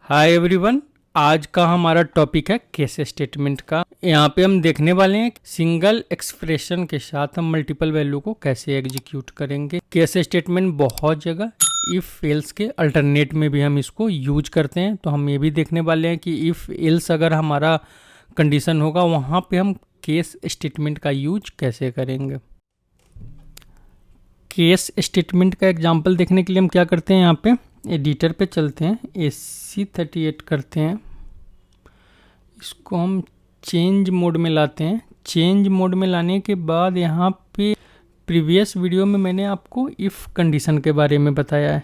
Hi everyone. आज का हमारा टॉपिक है केस स्टेटमेंट का। यहाँ पे हम देखने वाले हैं सिंगल एक्सप्रेशन के साथ हम मल्टीपल वैल्यू को कैसे एग्जीक्यूट करेंगे। केस स्टेटमेंट बहुत जगह इफ एल्स के अल्टरनेट में भी हम इसको यूज करते हैं, तो हम ये भी देखने वाले हैं कि इफ एल्स अगर हमारा कंडीशन होगा वहाँ पे हम केस स्टेटमेंट का यूज कैसे करेंगे। केस स्टेटमेंट का एग्जाम्पल देखने के लिए हम क्या करते हैं, यहाँ पे एडिटर पे चलते हैं, AC38 करते हैं, इसको हम चेंज मोड में लाते हैं। चेंज मोड में लाने के बाद यहाँ पे प्रीवियस वीडियो में मैंने आपको इफ़ कंडीशन के बारे में बताया है।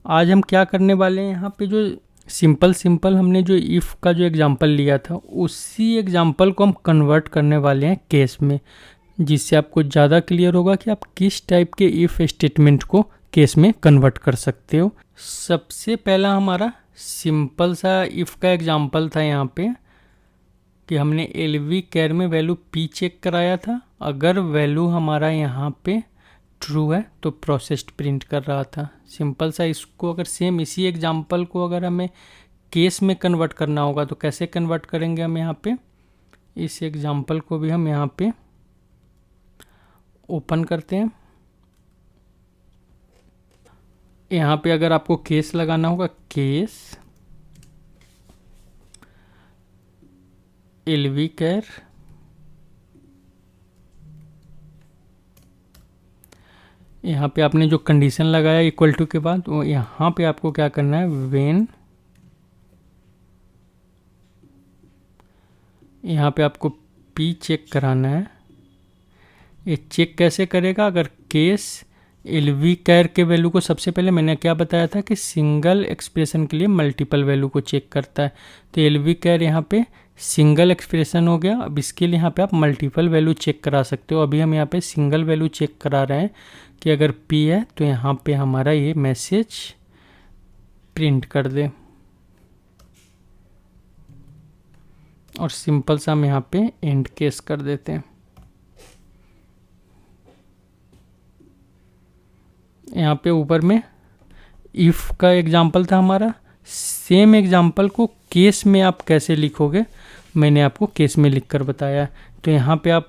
आज हम क्या करने वाले हैं, यहाँ पे जो सिंपल हमने जो इफ़ का जो एग्जांपल लिया था उसी एग्जांपल को हम कन्वर्ट करने वाले हैं केस में, जिससे आपको ज़्यादा क्लियर होगा कि आप किस टाइप के इफ़ स्टेटमेंट को केस में कन्वर्ट कर सकते हो। सबसे पहला हमारा सिंपल सा इफ़ का एग्जांपल था यहाँ पे कि हमने LV कैर में वैल्यू P चेक कराया था। अगर वैल्यू हमारा यहाँ पे ट्रू है तो प्रोसेस्ड प्रिंट कर रहा था। सिंपल सा इसको अगर सेम इसी एग्जांपल को अगर हमें केस में कन्वर्ट करना होगा तो कैसे कन्वर्ट करेंगे हम, यहाँ पे इस एग्जांपल को भी हम यहाँ पे ओपन करते हैं। यहाँ पे अगर आपको केस लगाना होगा, केस LV कैर यहाँ पे आपने जो कंडीशन लगाया इक्वल टू के बाद, वो यहाँ पे आपको क्या करना है, व्हेन यहाँ पे आपको P चेक कराना है। ये चेक कैसे करेगा, अगर केस LV कैर के वैल्यू को सबसे पहले मैंने क्या बताया था कि सिंगल एक्सप्रेशन के लिए मल्टीपल वैल्यू को चेक करता है, तो LV कैर यहाँ पे सिंगल एक्सप्रेशन हो गया। अब इसके लिए यहाँ पे आप मल्टीपल वैल्यू चेक करा सकते हो। अभी हम यहाँ पे सिंगल वैल्यू चेक करा रहे हैं कि अगर P है तो यहाँ पे हमारा ये मैसेज प्रिंट कर दे, और सिंपल सा हम यहाँ पे एंड केस कर देते हैं। यहाँ पे ऊपर में इफ़ का एग्जाम्पल था हमारा, सेम एग्जाम्पल को केस में आप कैसे लिखोगे मैंने आपको केस में लिखकर बताया है। तो यहाँ पे आप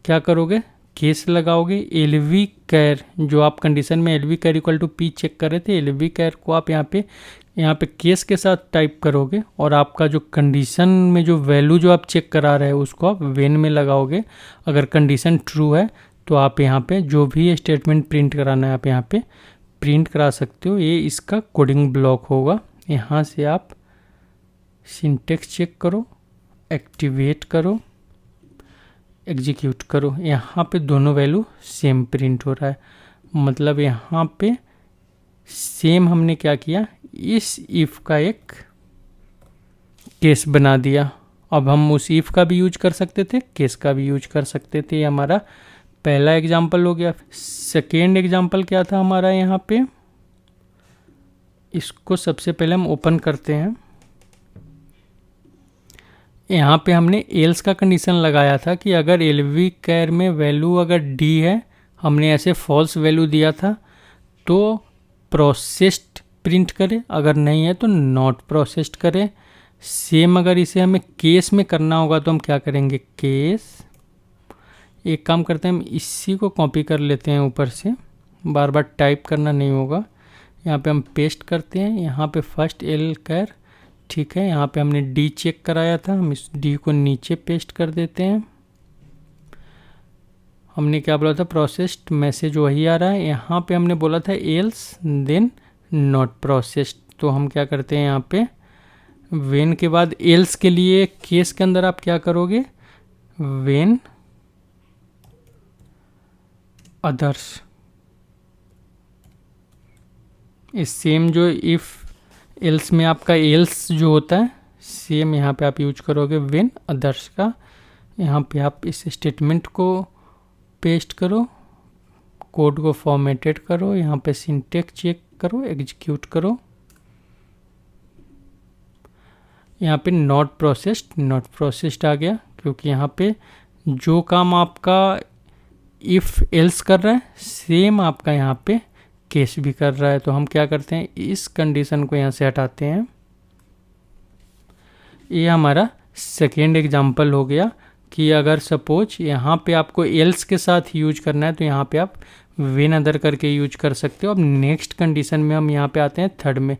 क्या करोगे, केस लगाओगे, LV कैर जो आप कंडीशन में LV कैर इक्वल टू P चेक कर रहे थे, LV कैर को आप यहाँ पे केस के साथ टाइप करोगे, और आपका जो कंडीशन में जो वैल्यू जो आप चेक करा रहे हो उसको आप व्हेन में लगाओगे। अगर कंडीशन ट्रू है तो आप यहाँ पे जो भी स्टेटमेंट प्रिंट कराना है आप यहाँ पे प्रिंट करा सकते हो। ये इसका कोडिंग ब्लॉक होगा। यहाँ से आप सिंटेक्स चेक करो, एक्टिवेट करो, एग्जीक्यूट करो। यहाँ पे दोनों वैल्यू सेम प्रिंट हो रहा है, मतलब यहाँ पे सेम हमने क्या किया, इस इफ़ का एक केस बना दिया। अब हम उस इफ़ का भी यूज कर सकते थे, केस का भी यूज कर सकते थे। ये हमारा पहला एग्जाम्पल हो गया। सेकेंड एग्जाम्पल क्या था हमारा, यहाँ पे इसको सबसे पहले हम ओपन करते हैं। यहाँ पे हमने एल्स का कंडीशन लगाया था कि अगर LV कैर में वैल्यू अगर D है, हमने ऐसे फॉल्स वैल्यू दिया था तो प्रोसेस्ड प्रिंट करे, अगर नहीं है तो नॉट प्रोसेस्ड करे। सेम अगर इसे हमें केस में करना होगा तो हम क्या करेंगे, केस, एक काम करते हैं हम इसी को कॉपी कर लेते हैं ऊपर से, बार बार टाइप करना नहीं होगा। यहाँ पे हम पेस्ट करते हैं, यहाँ पे फर्स्ट L कैर, ठीक है। यहाँ पे हमने D चेक कराया था, हम इस D को नीचे पेस्ट कर देते हैं। हमने क्या बोला था, प्रोसेस्ड, मैसेज वही आ रहा है। यहाँ पे हमने बोला था एल्स देन नॉट प्रोसेस्ड, तो हम क्या करते हैं यहाँ पे व्हेन के बाद एल्स के लिए केस के अंदर आप क्या करोगे, व्हेन अदर्स। इस सेम जो इफ़ एल्स में आपका एल्स जो होता है सेम यहाँ पे आप यूज करोगे व्हेन अदर्स का। यहाँ पे आप इस स्टेटमेंट को पेस्ट करो, कोड को फॉर्मेटेड करो, यहाँ पे सिंटेक्स चेक करो, एग्जीक्यूट करो। यहाँ पे नॉट प्रोसेस्ड आ गया, क्योंकि यहाँ पे जो काम आपका इफ़ एल्स कर रहा है सेम आपका यहाँ पे केस भी कर रहा है। तो हम क्या करते हैं, इस कंडीशन को यहाँ से हटाते हैं। ये हमारा सेकेंड एग्जाम्पल हो गया कि अगर सपोज यहाँ पे आपको एल्स के साथ यूज करना है तो यहाँ पे आप वेन अदर करके यूज कर सकते हो। अब नेक्स्ट कंडीशन में हम यहाँ पे आते हैं थर्ड में।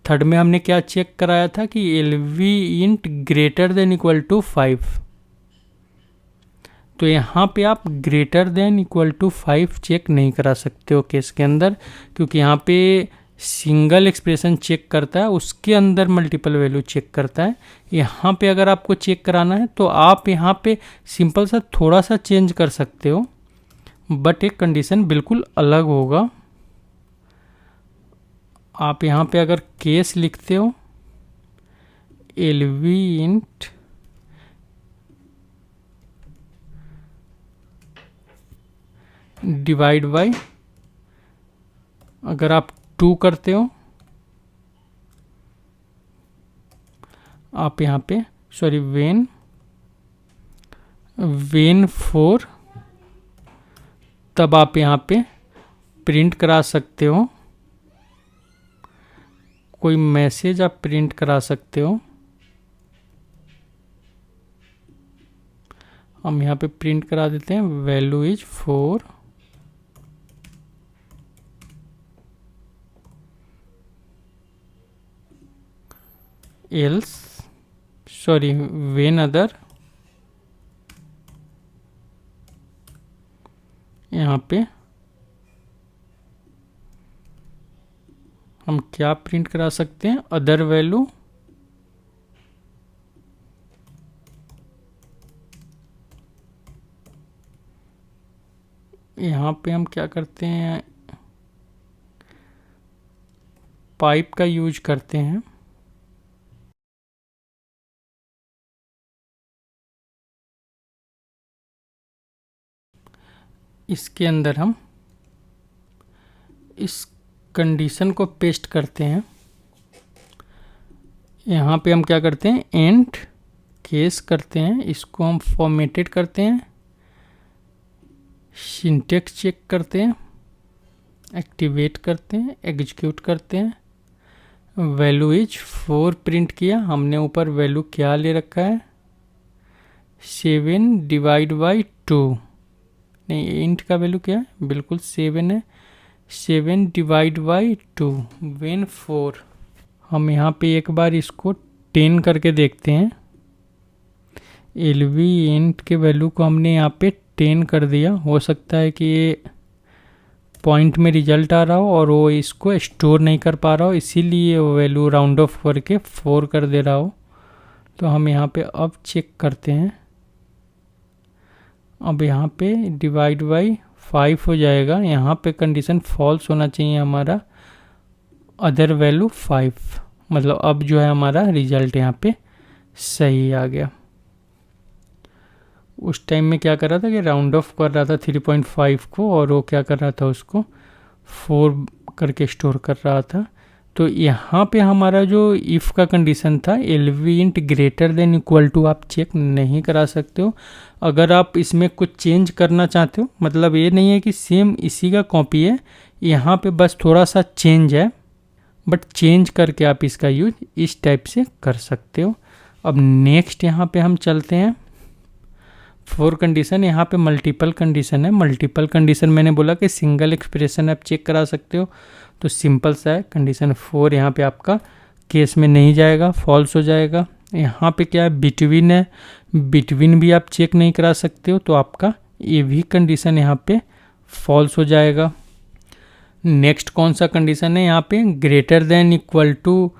थर्ड में हमने क्या चेक कराया था कि L V int greater than equal to 5। तो यहाँ पे आप ग्रेटर देन इक्वल टू 5 चेक नहीं करा सकते हो केस के अंदर, क्योंकि यहाँ पे सिंगल एक्सप्रेशन चेक करता है, उसके अंदर मल्टीपल वैल्यू चेक करता है। यहाँ पे अगर आपको चेक कराना है तो आप यहाँ पे सिंपल सा थोड़ा सा चेंज कर सकते हो, बट एक कंडीशन बिल्कुल अलग होगा। आप यहाँ पे अगर केस लिखते हो L V int divide by, अगर आप 2 करते हो, आप यहाँ पे सॉरी वेन 4, तब आप यहाँ पे प्रिंट करा सकते हो, कोई मैसेज आप प्रिंट करा सकते हो। हम यहाँ पे प्रिंट करा देते हैं value is 4, else sorry when other, यहाँ पे हम क्या प्रिंट करा सकते हैं, अदर वैल्यू, यहाँ पे हम क्या करते हैं, पाइप का यूज करते हैं। इसके अंदर हम इस कंडीशन को पेस्ट करते हैं। यहाँ पे हम क्या करते हैं, एंड केस करते हैं, इसको हम फॉर्मेटेड करते हैं, सिंटेक्स चेक करते हैं, एक्टिवेट करते हैं, एग्जीक्यूट करते हैं, वैल्यू इज 4 प्रिंट किया। हमने ऊपर वैल्यू क्या ले रखा है, 7 डिवाइड बाई 2, नहीं इंट का वैल्यू क्या है, बिल्कुल 7 है, 7 डिवाइड बाई 2 वेन 4। हम यहाँ पे एक बार इसको 10 करके देखते हैं। एल वी इंट के वैल्यू को हमने यहाँ पे 10 कर दिया। हो सकता है कि ये पॉइंट में रिजल्ट आ रहा हो और वो इसको स्टोर नहीं कर पा रहा हो, इसीलिए वो वैल्यू राउंड ऑफ करके 4 कर दे रहा हो। तो हम यहाँ पे अब चेक करते हैं। अब यहाँ पे डिवाइड बाई 5 हो जाएगा, यहाँ पे कंडीशन फॉल्स होना चाहिए हमारा, अदर वैल्यू 5, मतलब अब जो है हमारा रिजल्ट यहाँ पे सही आ गया। उस टाइम में क्या कर रहा था कि राउंड ऑफ कर रहा था 3.5 को, और वो क्या कर रहा था, उसको 4 करके स्टोर कर रहा था। तो यहाँ पे हमारा जो इफ़ का कंडीशन था, L V int greater than equal to, आप चेक नहीं करा सकते हो। अगर आप इसमें कुछ चेंज करना चाहते हो, मतलब ये नहीं है कि सेम इसी का कॉपी है, यहाँ पे बस थोड़ा सा चेंज है, बट चेंज करके आप इसका यूज इस टाइप से कर सकते हो। अब नेक्स्ट यहाँ पे हम चलते हैं 4 कंडीशन। यहाँ पे मल्टीपल कंडीशन है। मल्टीपल कंडीशन मैंने बोला कि सिंगल एक्सप्रेशन आप चेक करा सकते हो, तो सिंपल सा है। कंडीशन 4 यहाँ पे आपका केस में नहीं जाएगा, फॉल्स हो जाएगा। यहाँ पे क्या है, बिटवीन है, बिटवीन भी आप चेक नहीं करा सकते हो, तो आपका ये भी कंडीशन यहाँ पे फॉल्स हो जाएगा। नेक्स्ट कौन सा कंडीशन है, यहाँ पे greater than equal to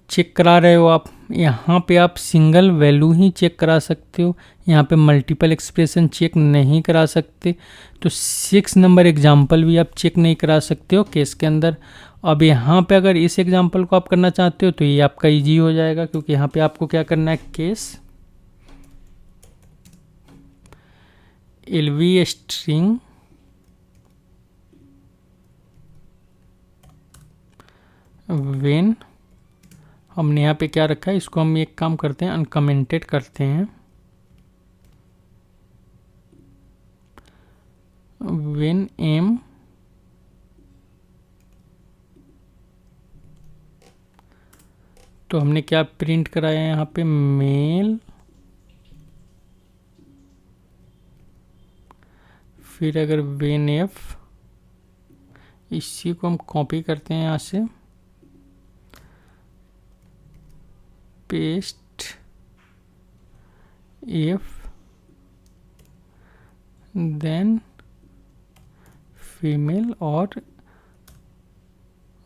check करा रहे हो आप, यहाँ पे आप सिंगल वैल्यू ही चेक करा सकते हो, यहाँ पे मल्टीपल एक्सप्रेशन चेक नहीं करा सकते। तो 6 नंबर एग्जाम्पल भी आप चेक नहीं करा सकते हो केस के अंदर। अब यहाँ पे अगर इस एग्जाम्पल को आप करना चाहते हो तो ये आपका इजी हो जाएगा, क्योंकि यहाँ पे आपको क्या करना है, case L V string when, हमने यहाँ पे क्या रखा है, इसको हम एक काम करते हैं, अनकमेंटेड करते हैं। वेन एम तो हमने क्या प्रिंट कराया है यहाँ पे, मेल, फिर अगर वेन एफ, इसी को हम कॉपी करते हैं यहाँ से, पेस्ट एफ, देन फीमेल, और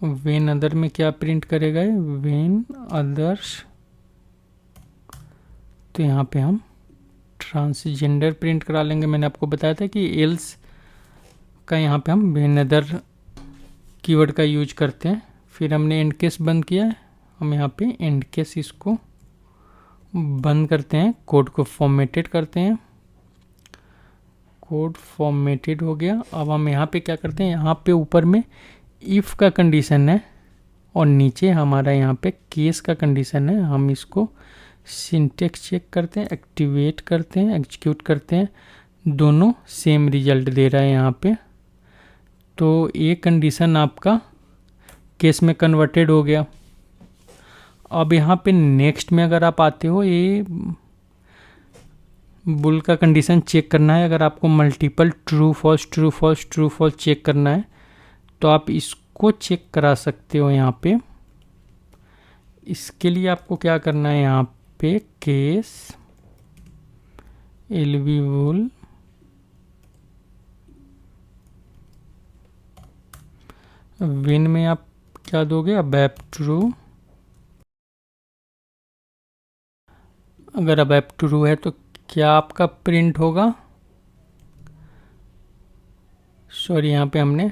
वेन अदर में क्या प्रिंट करेगा, वेन अदर्स। तो यहाँ पे हम ट्रांसजेंडर प्रिंट करा लेंगे। मैंने आपको बताया था कि एल्स का यहाँ पे हम वेन अदर कीवर्ड का यूज करते हैं। फिर हमने एंड केस बंद किया है, हम यहाँ पे एंड केस इसको बंद करते हैं, कोड को फॉर्मेटेड करते हैं। कोड फॉर्मेटेड हो गया। अब हम यहाँ पे क्या करते हैं, यहाँ पे ऊपर में इफ़ का कंडीशन है और नीचे हमारा यहाँ पे केस का कंडीशन है। हम इसको सिंटेक्स चेक करते हैं, एक्टिवेट करते हैं, एग्जीक्यूट करते हैं, दोनों सेम रिजल्ट दे रहा है यहाँ पे। तो ये कंडीशन आपका केस में कन्वर्टेड हो गया। अब यहाँ पे नेक्स्ट में अगर आप आते हो, ये बुल का कंडीशन चेक करना है। अगर आपको multiple true false true false true false check करना है तो आप इसको चेक करा सकते हो यहाँ पे। इसके लिए आपको क्या करना है, यहाँ पे केस एलवी बुल विन में आप क्या दोगे, अबैप ट्रू। अगर अबैप ट्रू है तो क्या आपका प्रिंट होगा, सॉरी यहाँ पे हमने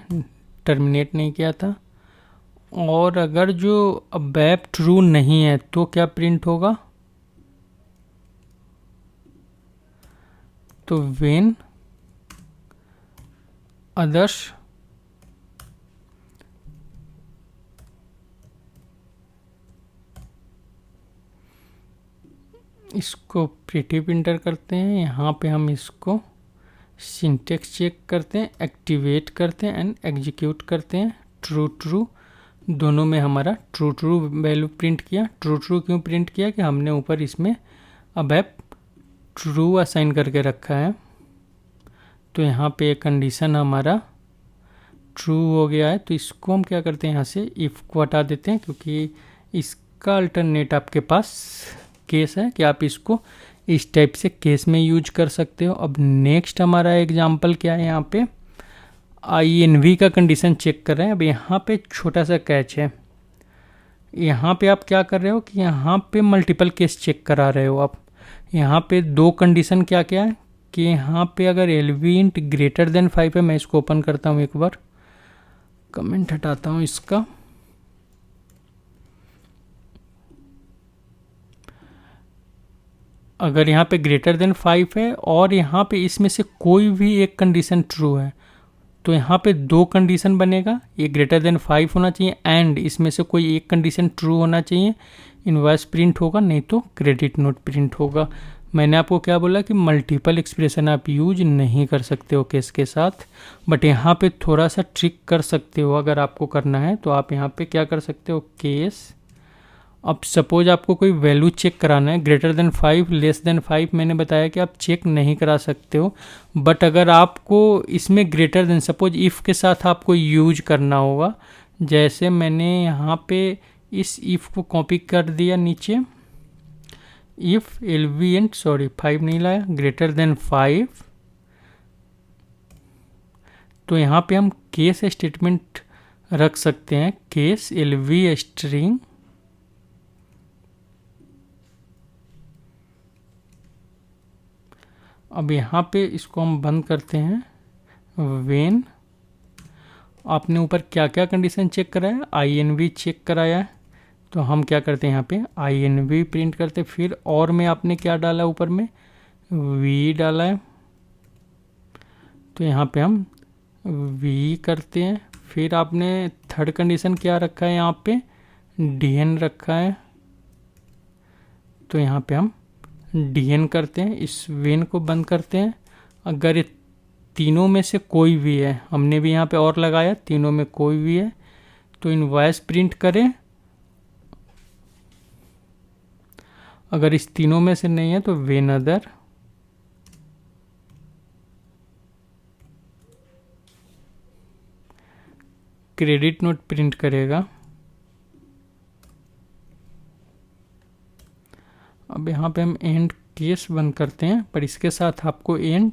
टर्मिनेट नहीं किया था। और अगर जो अबैप ट्रू नहीं है तो क्या प्रिंट होगा, तो वेन अदर्स इसको प्रिटी प्रिंटर करते हैं। यहाँ पे हम इसको सिंटेक्स चेक करते हैं, एक्टिवेट करते हैं एंड एग्जीक्यूट करते हैं। ट्रू ट्रू दोनों में हमारा ट्रू ट्रू वैल्यू प्रिंट किया। ट्रू ट्रू क्यों प्रिंट किया, कि हमने ऊपर इसमें अबैप ट्रू असाइन करके रखा है। तो यहाँ पे एक कंडीशन हमारा ट्रू हो गया है। तो इसको हम क्या करते हैं, यहाँ से इफ़ को हटा देते हैं, क्योंकि इसका अल्टरनेट आपके पास केस है कि आप इसको इस टाइप से केस में यूज कर सकते हो। अब नेक्स्ट हमारा एग्जांपल क्या है, यहाँ पे INV का कंडीशन चेक कर रहे हैं। अब यहाँ पे छोटा सा कैच है, यहाँ पे आप क्या कर रहे हो कि यहाँ पे मल्टीपल केस चेक करा रहे हो आप। यहाँ पे दो कंडीशन क्या क्या है कि यहाँ पे अगर LV इंट ग्रेटर देन 5 है, मैं इसको ओपन करता हूँ, एक बार कमेंट हटाता हूँ इसका। अगर यहाँ पे ग्रेटर देन 5 है और यहाँ पे इसमें से कोई भी एक कंडीशन ट्रू है, तो यहाँ पे दो कंडीशन बनेगा, ये ग्रेटर देन 5 होना चाहिए एंड इसमें से कोई एक कंडीशन ट्रू होना चाहिए। इनवॉइस प्रिंट होगा, नहीं तो क्रेडिट नोट प्रिंट होगा। मैंने आपको क्या बोला कि मल्टीपल एक्सप्रेशन आप यूज नहीं कर सकते हो केस के साथ, बट यहाँ पे थोड़ा सा ट्रिक कर सकते हो। अगर आपको करना है तो आप यहाँ पे क्या कर सकते हो, केस। अब सपोज आपको कोई वैल्यू चेक कराना है, ग्रेटर देन 5 लेस देन 5 मैंने बताया कि आप चेक नहीं करा सकते हो। बट अगर आपको इसमें ग्रेटर देन, सपोज इफ़ के साथ आपको यूज करना होगा, जैसे मैंने यहाँ पे इस इफ़ को कॉपी कर दिया नीचे, इफ़ LV एंड 5 नहीं लाया, ग्रेटर देन 5, तो यहाँ पे हम केस स्टेटमेंट रख सकते हैं, केस LV स्ट्रिंग अब यहाँ पे इसको हम बंद करते हैं। वेन आपने ऊपर क्या क्या कंडीशन चेक कराया, INV चेक कराया है, तो हम क्या करते हैं यहाँ पे INV प्रिंट करते। फिर और में आपने क्या डाला, ऊपर में V डाला है, तो यहाँ पे हम V करते हैं। फिर आपने थर्ड कंडीशन क्या रखा है, यहाँ पे DN रखा है, तो यहाँ पे हम DN करते हैं। इस वेन को बंद करते हैं। अगर ये तीनों में से कोई भी है, हमने भी यहाँ पे और लगाया, तीनों में कोई भी है, तो इनवॉइस प्रिंट करें अगर इस तीनों में से नहीं है तो when other credit note print करेगा। अब यहाँ पे हम एंड केस बंद करते हैं, पर इसके साथ आपको एंड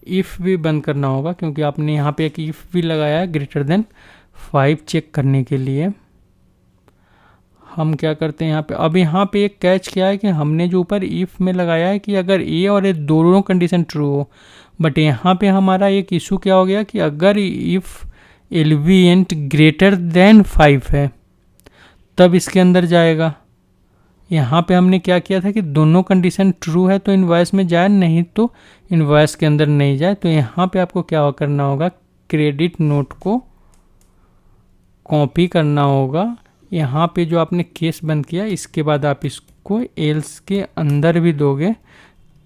इफ़ भी बंद करना होगा, क्योंकि आपने यहाँ पे एक इफ़ भी लगाया है ग्रेटर देन 5 चेक करने के लिए। हम क्या करते हैं यहाँ पे, अब यहाँ पे एक कैच क्या है कि हमने जो ऊपर इफ़ में लगाया है कि अगर ए और ए दोनों कंडीशन ट्रू हो, बट यहाँ पे हमारा एक इशू क्या हो गया कि अगर इफ़ एलवीएंट ग्रेटर देन 5 है तब इसके अंदर जाएगा। यहाँ पे हमने क्या किया था कि दोनों कंडीशन ट्रू है तो इनवॉइस में जाए, नहीं तो इनवॉइस के अंदर नहीं जाए। तो यहाँ पे आपको क्या करना होगा, क्रेडिट नोट को कॉपी करना होगा। यहाँ पे जो आपने केस बंद किया इसके बाद आप इसको एल्स के अंदर भी दोगे,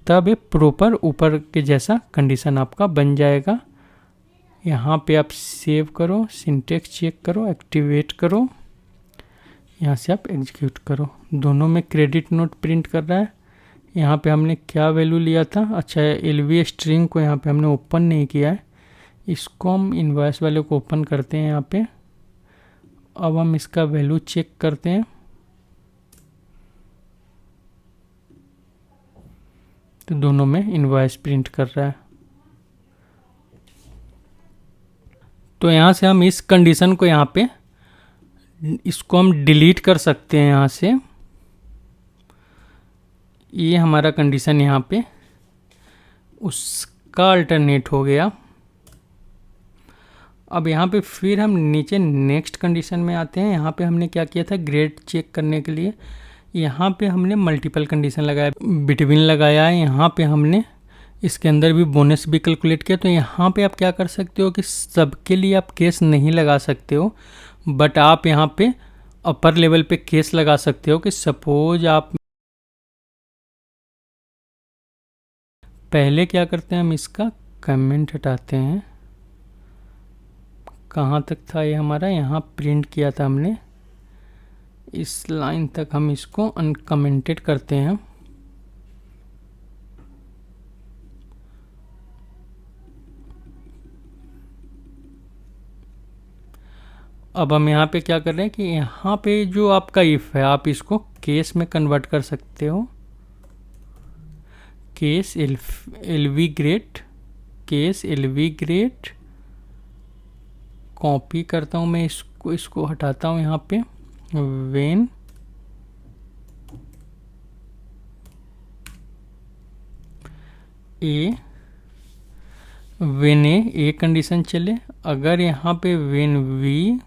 तब ये प्रॉपर ऊपर के जैसा कंडीशन आपका बन जाएगा। यहाँ पे आप सेव करो, सिंटेक्स चेक करो, एक्टिवेट करो, यहाँ से आप एग्जीक्यूट करो। दोनों में क्रेडिट नोट प्रिंट कर रहा है। यहाँ पे हमने क्या वैल्यू लिया था, अच्छा एलवी स्ट्रिंग को यहाँ पे हमने ओपन नहीं किया है, इसको हम इनवॉइस वाले को ओपन करते हैं यहाँ पे। अब हम इसका वैल्यू चेक करते हैं, तो दोनों में इनवॉइस प्रिंट कर रहा है। तो यहाँ से हम इस कंडीशन को यहाँ पे इसको हम डिलीट कर सकते हैं। यहाँ से ये हमारा कंडीशन यहाँ पे उसका अल्टरनेट हो गया। अब यहाँ पे फिर हम नीचे नेक्स्ट कंडीशन में आते हैं। यहाँ पे हमने क्या किया था, ग्रेड चेक करने के लिए यहाँ पे हमने मल्टीपल कंडीशन लगाया, बिटवीन लगाया है। यहाँ पे हमने इसके अंदर भी बोनस भी कैलकुलेट किया। तो यहाँ पे आप क्या कर सकते हो कि सबके लिए आप केस नहीं लगा सकते हो, बट आप यहाँ पे अपर लेवल पे केस लगा सकते हो कि सपोज आप पहले क्या करते हैं, हम इसका कमेंट हटाते हैं। कहाँ तक था ये हमारा, यहाँ प्रिंट किया था हमने, इस लाइन तक हम इसको अनकमेंटेड करते हैं। अब हम यहाँ पे क्या कर रहे हैं कि यहाँ पे जो आपका इफ है आप इसको केस में कन्वर्ट कर सकते हो। Case LV great, case LV great copy करता हूँ मैं इसको हटाता हूँ यहाँ पे। When A, when A condition चले, अगर यहाँ पे वेन वी,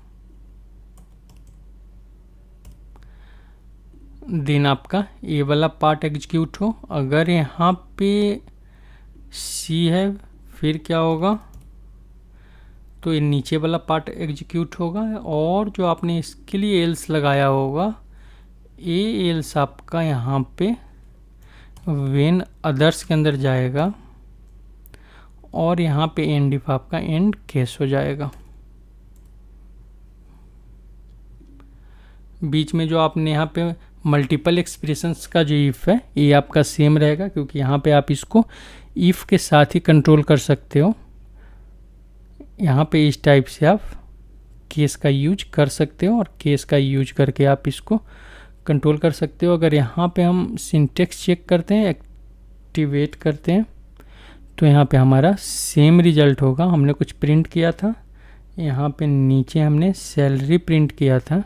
देन आपका ए वाला पार्ट एग्जीक्यूट हो। अगर यहाँ पे सी है फिर क्या होगा, तो ये नीचे वाला पार्ट एग्जीक्यूट होगा। और जो आपने इसके लिए एल्स लगाया होगा, ए एल्स आपका यहाँ पे वेन अदर्स के अंदर जाएगा, और यहाँ पे एंड इफ आपका एंड केस हो जाएगा। बीच में जो आपने यहाँ पे मल्टीपल एक्सप्रेशंस का जो इफ़ है ये आपका सेम रहेगा, क्योंकि यहाँ पे आप इसको इफ़ के साथ ही कंट्रोल कर सकते हो। यहाँ पे इस टाइप से आप केस का यूज कर सकते हो, और केस का यूज करके आप इसको कंट्रोल कर सकते हो। अगर यहाँ पे हम सिंटेक्स चेक करते हैं, एक्टिवेट करते हैं, तो यहाँ पे हमारा सेम रिजल्ट होगा। हमने कुछ प्रिंट किया था, यहाँ पे नीचे हमने सैलरी प्रिंट किया था।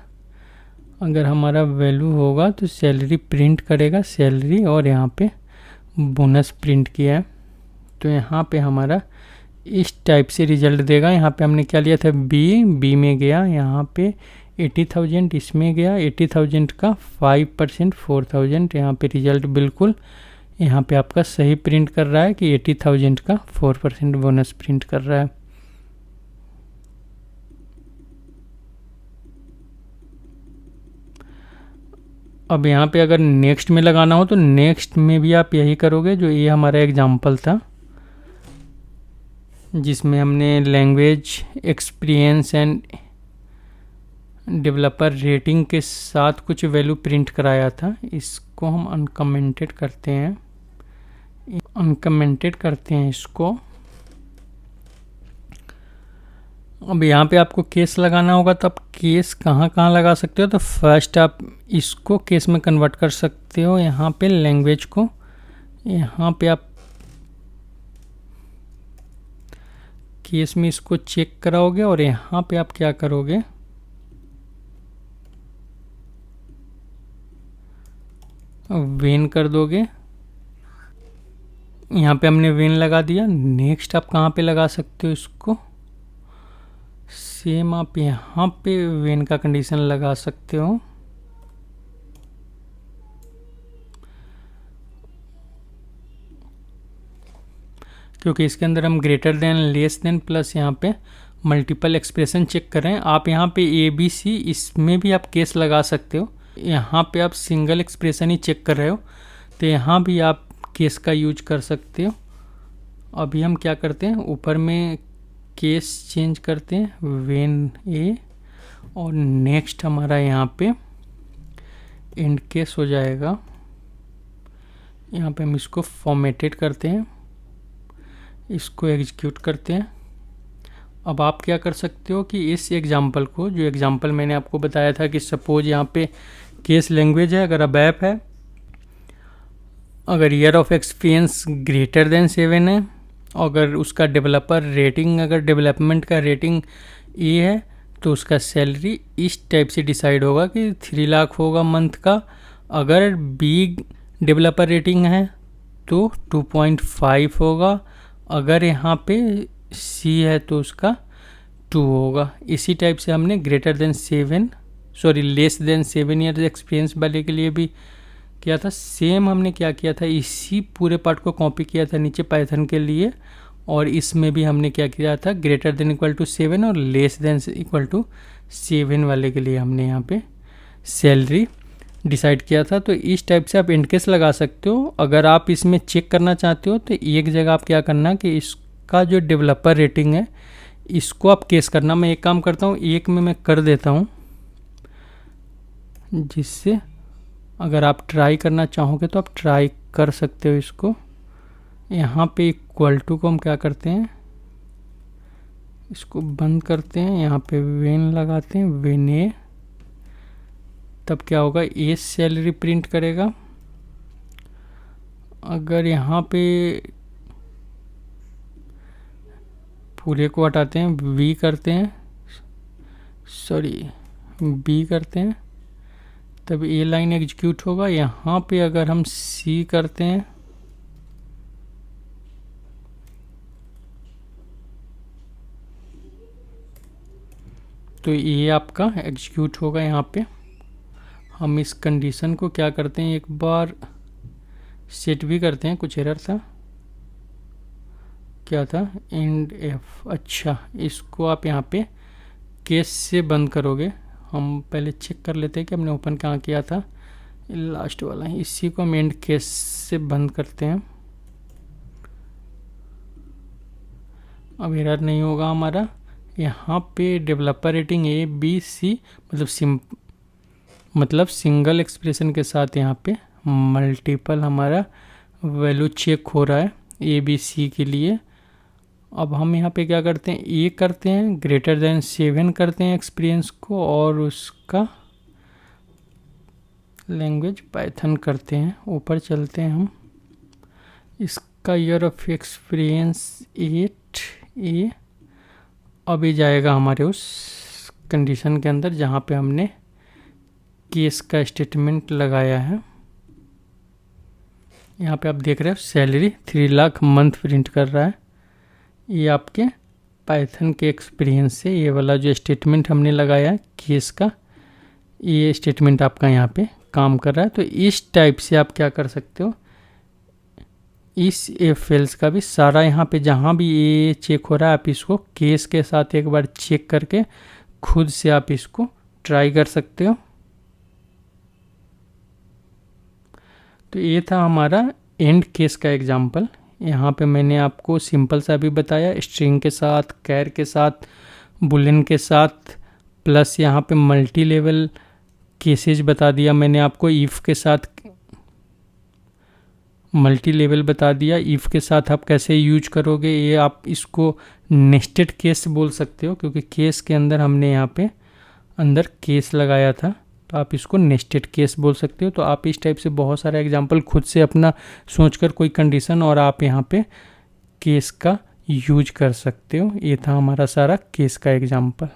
अगर हमारा वैल्यू होगा तो सैलरी प्रिंट करेगा, सैलरी, और यहाँ पे बोनस प्रिंट किया है। तो यहाँ पे हमारा इस टाइप से रिजल्ट देगा। यहाँ पे हमने क्या लिया था, बी में गया, यहाँ पे 80,000 इसमें गया, 80,000 का 5% 4,000। यहाँ पे रिजल्ट बिल्कुल यहाँ पे आपका सही प्रिंट कर रहा है कि 80,000 का 4% बोनस प्रिंट कर रहा है। अब यहाँ पे अगर नेक्स्ट में लगाना हो तो नेक्स्ट में भी आप यही करोगे, जो ये हमारा एग्जाम्पल था जिसमें हमने language experience end developer rating के साथ कुछ वैल्यू प्रिंट कराया था। इसको हम अनकमेंटेड करते हैं, इसको। अब यहाँ पे आपको केस लगाना होगा, तो आप केस कहाँ कहाँ लगा सकते हो? तो फर्स्ट आप इसको केस में कन्वर्ट कर सकते हो, यहाँ पे लैंग्वेज को। यहाँ पे आप केस में इसको चेक कराओगे और यहाँ पे आप क्या करोगे, वेन कर दोगे। यहाँ पे हमने वेन लगा दिया। नेक्स्ट आप कहाँ पे लगा सकते हो इसको? सेम आप यहाँ पे वेन का कंडीशन लगा सकते हो। क्योंकि इसके अंदर हम greater than, less than plus यहाँ पे मल्टीपल एक्सप्रेशन चेक कर रहे हैं। आप यहाँ पे ABC, इसमें भी आप केस लगा सकते हो। यहाँ पे आप सिंगल एक्सप्रेशन ही चेक कर रहे हो, तो यहाँ भी आप केस का यूज कर सकते हो। अभी हम क्या करते हैं, ऊपर में केस चेंज करते हैं, वेन ए, और नेक्स्ट हमारा यहाँ पे एंड केस हो जाएगा। यहाँ पे हम इसको फॉर्मेटेड करते हैं, इसको एग्जीक्यूट करते हैं। अब आप क्या कर सकते हो कि इस एग्जाम्पल को, जो एग्जाम्पल मैंने आपको बताया था कि सपोज यहाँ पे केस लैंग्वेज है, अगर अबैप है, अगर year of experience greater than 7 है, अगर उसका डेवलपर रेटिंग, अगर डेवलपमेंट का रेटिंग ए है, तो उसका सैलरी इस टाइप से डिसाइड होगा कि 3 लाख होगा मंथ का। अगर बी डेवलपर रेटिंग है तो 2.5 होगा। अगर यहाँ पे सी है तो उसका 2 होगा। इसी टाइप से हमने लेस देन 7 ईयर्स एक्सपीरियंस वाले के लिए भी किया था। सेम हमने क्या किया था, इसी पूरे पार्ट को कॉपी किया था नीचे पाइथन के लिए, और इसमें भी हमने क्या किया था, ग्रेटर देन इक्वल टू 7 और लेस देन इक्वल टू 7 वाले के लिए हमने यहाँ पे सैलरी डिसाइड किया था। तो इस टाइप से आप एंड केस लगा सकते हो। अगर आप इसमें चेक करना चाहते हो तो एक जगह आप क्या करना कि इसका जो डेवलपर रेटिंग है इसको आप केस करना। मैं एक काम करता हूँ, एक में मैं कर देता हूँ, जिससे अगर आप ट्राई करना चाहोगे तो आप ट्राई कर सकते हो इसको। यहाँ पे इक्वल टू को हम क्या करते हैं, इसको बंद करते हैं, यहाँ पे वेन लगाते हैं, वेन ए, तब क्या होगा, ए सैलरी प्रिंट करेगा। अगर यहाँ पे पूरे को हटाते हैं, बी करते हैं, तब ए लाइन एग्जीक्यूट होगा। यहाँ पे अगर हम सी करते हैं तो ये आपका एग्जीक्यूट होगा। यहाँ पे हम इस कंडीशन को क्या करते हैं, एक बार सेट भी करते हैं, कुछ एरर था, क्या था, एंड एफ। अच्छा, इसको आप यहाँ पे केस से बंद करोगे। हम पहले चेक कर लेते हैं कि हमने ओपन कहाँ किया था, लास्ट वाला है, इसी को हम एंड केस से बंद करते हैं। अब एरर नहीं होगा हमारा। यहाँ पे developer rating A B C मतलब सिंगल एक्सप्रेशन के साथ यहाँ पे मल्टीपल हमारा वैल्यू चेक हो रहा है ए बी सी के लिए। अब हम यहाँ पे क्या करते हैं, ए करते हैं, ग्रेटर देन 7 करते हैं एक्सपीरियंस को, और उसका लैंग्वेज पाइथन करते हैं। ऊपर चलते हैं हम, इसका ईयर ऑफ एक्सपीरियंस 8 ए। अब ये जाएगा हमारे उस कंडीशन के अंदर जहाँ पे हमने केस का स्टेटमेंट लगाया है। यहाँ पे आप देख रहे हो सैलरी 3 लाख मंथ प्रिंट कर रहा है। ये आपके पाइथन के एक्सपीरियंस से ये वाला जो स्टेटमेंट हमने लगाया है केस का, ये स्टेटमेंट आपका यहाँ पे काम कर रहा है। तो इस टाइप से आप क्या कर सकते हो, इस एफ एल्स का भी सारा यहाँ पे जहाँ भी ये चेक हो रहा है, आप इसको केस के साथ एक बार चेक करके खुद से आप इसको ट्राई कर सकते हो। तो ये था हमारा एंड केस का एग्जाम्पल। यहाँ पे मैंने आपको सिंपल सा भी बताया, स्ट्रिंग के साथ, कैर के साथ, बुलियन के साथ, प्लस यहाँ पे मल्टी लेवल केसेज बता दिया मैंने आपको, इफ़ के साथ मल्टी लेवल बता दिया। इफ़ के साथ आप कैसे यूज करोगे, ये आप इसको नेस्टेड केस बोल सकते हो, क्योंकि केस के अंदर हमने यहाँ पे अंदर केस लगाया था, तो आप इसको नेस्टेड केस बोल सकते हो। तो आप इस टाइप से बहुत सारे एग्जांपल खुद से अपना सोचकर कोई कंडीशन और आप यहाँ पे केस का यूज कर सकते हो। ये था हमारा सारा केस का एग्जांपल।